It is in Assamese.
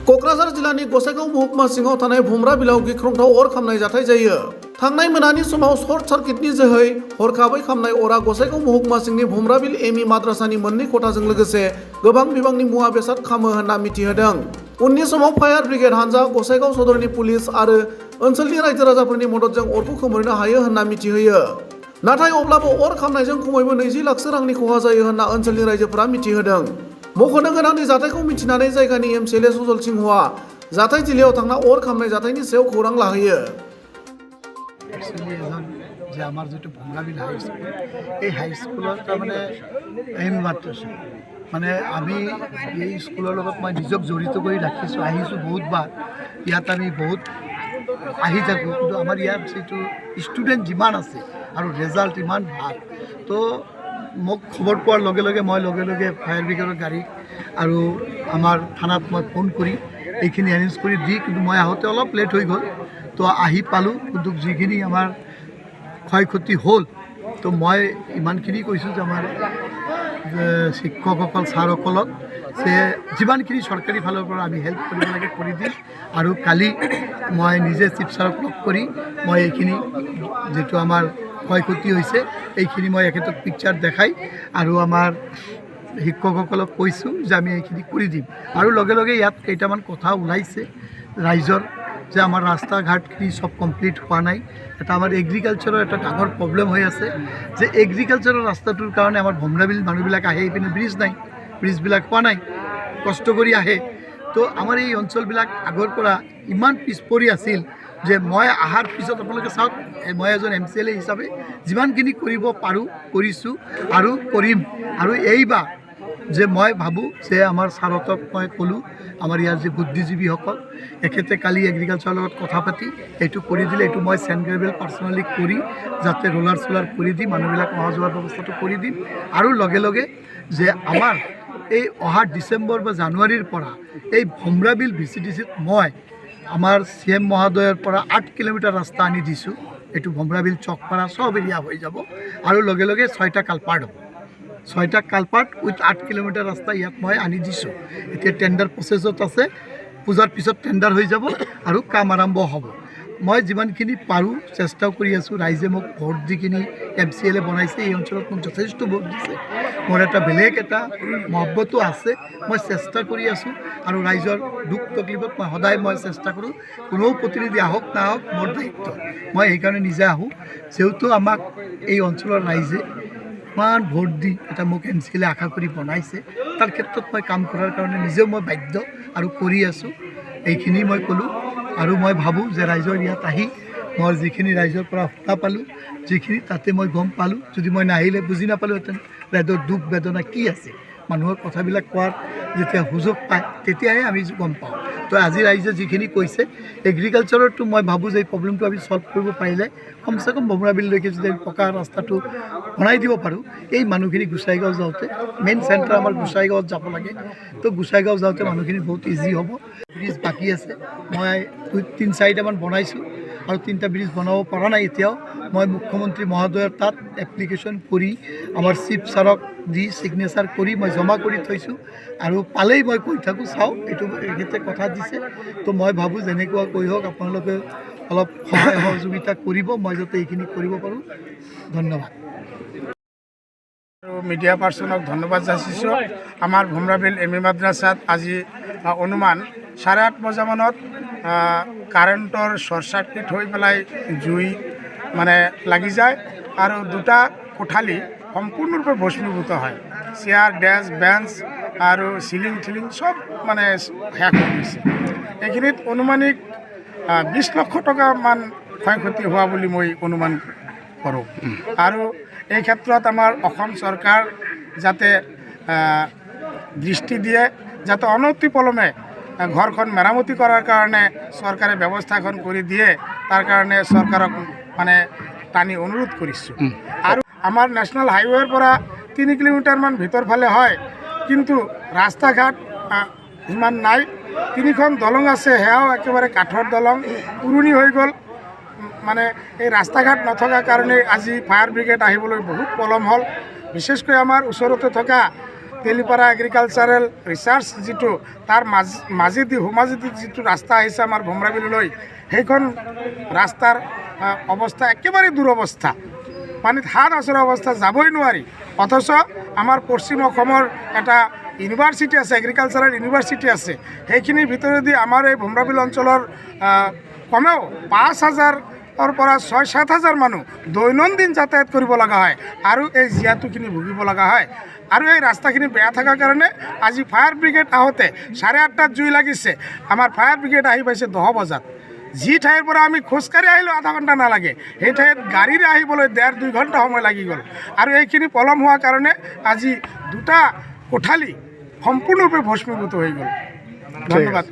क'क्राझार जिल्लानि गसाइगाव महकुमा सिङाव थानाय भुमरा बिलाव गिख्रंथाव अर खामनाय जाथाय जायो। थांनाय मोनानि समाव सर्ट सार्किटनि जोहै हरखाबै खामनाय अरा गसाइगाव महकुमा सिंनि भुमरा बिल एमइ माद्रासानि मोननै खथाजों लोगोसे गोबां बिबांनि मुवा बेसाद खामो होनना मिथिहोदों। उननि समाव फायार ब्रिगेड हानजा, गसाइगाव सदरनि पुलिस आरो ओनसोलनि रायजो राजाफोरनि मददजों अरखौ खोमोरनो हायो होनना मिथिहोयो। नाथाय अब्लाबो अर खामनायजों खमैबो 20 लाखसो रांनि खहा जायो होनना ओनसोलनि रायजोफोरा मिथिहोदों। मख'नो गोनांदि जाथायखौ मिथिनानै जायगानि एमसिएलए सजल सिंहआ जाथाय जिल्लायाव थांना अर खामनाय जाथायनि सायाव खौरां लाहैयो। एक्चुअली যে আমাৰ যিটো ভংগাবিল হাইস্কুল, এই হাইস্কুলত তাৰমানে এম মাদ্ৰাছা মানে আমি এই স্কুলৰ লগত মই নিজক জড়িত কৰি ৰাখিছোঁ, আহিছোঁ বহুতবাৰ। ইয়াত আমি বহুত আহি থাকোঁ, কিন্তু আমাৰ ইয়াত যিটো ষ্টুডেণ্ট যিমান আছে আৰু ৰেজাল্ট ইমান ভাল, তো মোক খবৰ পোৱাৰ লগে লগে মই লগে লগে ফায়াৰ ব্ৰিগেডৰ গাড়ী আৰু আমাৰ থানাত মই ফোন কৰি এইখিনি এৰেঞ্জ কৰি দি, কিন্তু মই আহোঁতে অলপ লেট হৈ গ'ল। তো আহি পালোঁ, কিন্তু যিখিনি আমাৰ ক্ষয় ক্ষতি হ'ল, তো মই ইমানখিনি কৈছোঁ যে আমাৰ শিক্ষকসকল ছাৰসকলক যে যিমানখিনি চৰকাৰী ফালৰ পৰা আমি হেল্প কৰিব লাগে কৰি দিম। আৰু কালি মই নিজে চিফ ছাৰক লগ কৰি মই এইখিনি যিটো আমাৰ ক্ষয় ক্ষতি হৈছে এইখিনি মই এখেতক পিকচাৰ দেখাই আৰু আমাৰ শিক্ষকসকলক কৈছোঁ যে আমি এইখিনি কৰি দিম। আৰু লগে লগে ইয়াত কেইটামান কথা ওলাইছে ৰাইজৰ, যে আমাৰ ৰাস্তা ঘাটখিনি সব কমপ্লিট হোৱা নাই। এটা আমাৰ এগ্ৰিকালচাৰৰ এটা ডাঙৰ প্ৰব্লেম হৈ আছে, যে এগ্ৰিকালচাৰৰ ৰাস্তাটোৰ কাৰণে আমাৰ ভমৰাবিল মানুহবিলাক আহে, এইপিনে ব্ৰিজ নাই, ব্ৰিজবিলাক পোৱা নাই, কষ্ট কৰি আহে। তো আমাৰ এই অঞ্চলবিলাক আগৰ পৰা ইমান পিছ পৰি আছিল যে মই অহাৰ পিছত আপোনালোকে চাওক, মই এজন এমচিএলএ হিচাপে যিমানখিনি কৰিব পাৰোঁ কৰিছোঁ আৰু কৰিম। আৰু এইবাৰ যে মই ভাবোঁ যে আমাৰ ছাৰতক মই ক'লোঁ, আমাৰ ইয়াৰ যে বুদ্ধিজীৱীসকল, এখেতে কালি এগ্ৰিকালচাৰৰ লগত কথা পাতি এইটো কৰি দিলে। এইটো মই চেণ্ট্ৰেল পাৰ্চনেলি কৰি যাতে ৰোলাৰ চোলাৰ কৰি দিম, মানুহবিলাক অহা যোৱাৰ ব্যৱস্থাটো কৰি দিম। আৰু লগে লগে যে আমাৰ এই অহা ডিচেম্বৰ বা জানুৱাৰীৰ পৰা এই ভমৰাবিল VCDCত মই আমাৰ CM মহোদয়ৰ পৰা 8 কিলোমিটাৰ ৰাস্তা আনি দিছোঁ। এইটো ভমৰাবিল চকপাৰা সব এৰিয়া হৈ যাব। আৰু লগে লগে 6টা কালপাৰ্ট হ'ব, 6টা কালপাৰ্ট উইথ 8 কিলোমিটাৰ ৰাস্তা ইয়াত মই আনি দিছোঁ। এতিয়া টেণ্ডাৰ প্ৰচেছত আছে, পূজাৰ পিছত টেণ্ডাৰ হৈ যাব আৰু কাম আৰম্ভ হ'ব। মই যিমানখিনি পাৰোঁ চেষ্টাও কৰি আছোঁ। ৰাইজে মোক ভোট দি কিনি MCLA বনাইছে, এই অঞ্চলত মোক যথেষ্ট ভোট দিছে। মোৰ এটা বেলেগ এটা মহব্বতো আছে, মই চেষ্টা কৰি আছোঁ। আৰু ৰাইজৰ দুখ তকলিফত মই সদায় মই চেষ্টা কৰোঁ, কোনো প্ৰতিনিধি আহক নাহক মোৰ দায়িত্ব, মই সেইকাৰণে নিজে আহোঁ। যিহেতু আমাক এই অঞ্চলৰ ৰাইজে ইমান ভোট দি এটা মোক MCLA আশা কৰি বনাইছে, তাৰ ক্ষেত্ৰত মই কাম কৰাৰ কাৰণে নিজেও মই বাধ্য আৰু কৰি আছোঁ। এইখিনি মই ক'লোঁ। আৰু মই ভাবোঁ যে ৰাইজৰ ইয়াত আহি মই যিখিনি ৰাইজৰ পৰা শুনা পালোঁ, যিখিনি তাতে মই গম পালোঁ, যদি মই নাহিলে বুজি নাপালোঁহেঁতেন ৰাইজৰ দুখ বেদনা কি আছে, মানুহৰ কথাবিলাক কোৱাৰ যেতিয়া সুযোগ পায় তেতিয়াহে আমি গম পাওঁ। তো আজি ৰাইজে যিখিনি কৈছে এগ্ৰিকালচাৰতো মই ভাবোঁ যে এই প্ৰব্লেমটো আমি ছল্ভ কৰিব পাৰিলে কমচে কম ভমৰাবিললৈকে যদি পকা ৰাস্তাটো বনাই দিব পাৰোঁ, এই মানুহখিনি গোসাইগাঁও যাওঁতে, মেইন চেণ্টাৰ আমাৰ গোসাইগাঁৱত যাব লাগে, তো গোসাইগাঁও যাওঁতে মানুহখিনি বহুত ইজি হ'ব। ব্ৰিজ বাকী আছে, মই 3-4টামান বনাইছোঁ আৰু 3টা ব্ৰিজ বনাব পৰা নাই এতিয়াও। মই মুখ্যমন্ত্ৰী মহোদয়ৰ তাত এপ্লিকেশ্যন কৰি আমাৰ চিফ ছাৰক দি ছিগনেচাৰ কৰি মই জমা কৰি থৈছোঁ। আৰু পালেই মই কৈ থাকোঁ, চাওঁ এইটো এখেতে কথা দিছে। তো মই ভাবোঁ যেনেকুৱা কৈ হওক আপোনালোকে অলপ সহায় সহযোগিতা কৰিব, মই যাতে এইখিনি কৰিব পাৰোঁ। ধন্যবাদ। আৰু মিডিয়া পাৰ্চনক ধন্যবাদ যাচিছোঁ। আমাৰ ভমৰাবিল এমই মাদ্ৰাছাত আজি অনুমান 8:30 বজামানত কাৰেণ্টৰ শ্বৰ্ট চাৰ্কিট হৈ পেলাই জুই মানে লাগি যায় আৰু 2টা কোঠালি সম্পূৰ্ণৰূপে ভস্মীভূত হয়। চেয়াৰ, ডেস্ক, বেঞ্চ আৰু চিলিং সব মানে শেষ হৈ গৈছে। এইখিনিত অনুমানিক 20 লক্ষ টকামান ক্ষয় ক্ষতি হোৱা বুলি মই অনুমান কৰোঁ। আৰু এই ক্ষেত্ৰত আমাৰ অসম চৰকাৰ যাতে দৃষ্টি দিয়ে, যাতে অনতিপলমে ঘৰখন মেৰামতি কৰাৰ কাৰণে চৰকাৰে ব্যৱস্থাখন কৰি দিয়ে, তাৰ কাৰণে চৰকাৰক মানে টানি অনুৰোধ কৰিছোঁ। আৰু আমাৰ নেশ্যনেল হাইৱেৰ পৰা 3 কিলোমিটাৰমান ভিতৰ ফালে হয়, কিন্তু ৰাস্তা ঘাট ইমান নাই। 3খন দলং আছে, সেয়াও একেবাৰে কাঠৰ দলং, পুৰণি হৈ গ'ল। মানে এই ৰাস্তা ঘাট নথকাৰ কাৰণে আজি ফায়াৰ ব্ৰিগেড আহিবলৈ বহুত পলম হ'ল। বিশেষকৈ আমাৰ ওচৰতে থকা তেলিপাৰা এগ্ৰিকালচাৰেল ৰিচাৰ্চ যিটো তাৰ মাজেদি সোমাজেদি যিটো ৰাস্তা আহিছে আমাৰ ভোমৰাবিললৈ, সেইখন ৰাস্তাৰ অৱস্থা একেবাৰে দুৰৱস্থা। পানীত হাত আচৰা অৱস্থা, যাবই নোৱাৰি। অথচ আমাৰ পশ্চিম অসমৰ এটা ইউনিভাৰ্চিটি আছে, এগ্ৰিকালচাৰেল ইউনিভাৰ্চিটি আছে, সেইখিনিৰ ভিতৰেদি আমাৰ এই ভোমৰাবিল অঞ্চলৰ কমেও 5,000-ৰ পৰা 6-7,000 মানুহ দৈনন্দিন যাতায়াত কৰিব লগা হয় আৰু এই জীয়াতুখিনি ভুগিব লগা হয়। আৰু এই ৰাস্তাখিনি বেয়া থকাৰ কাৰণে আজি ফায়াৰ ব্ৰিগেড আহোঁতে 8:30 জুই লাগিছে, আমাৰ ফায়াৰ ব্ৰিগেড আহি পাইছে 10 বজাত। যি ঠাইৰ পৰা আমি খোজকাঢ়ি আহিলোঁ আধা ঘণ্টা নালাগে, সেই ঠাইত গাড়ীৰে আহিবলৈ 1.5-2 ঘণ্টা সময় লাগি গ'ল। আৰু এইখিনি পলম হোৱাৰ কাৰণে আজি 2টা কোঠালি সম্পূৰ্ণৰূপে ভস্মীভূত হৈ গ'ল। ধন্যবাদ।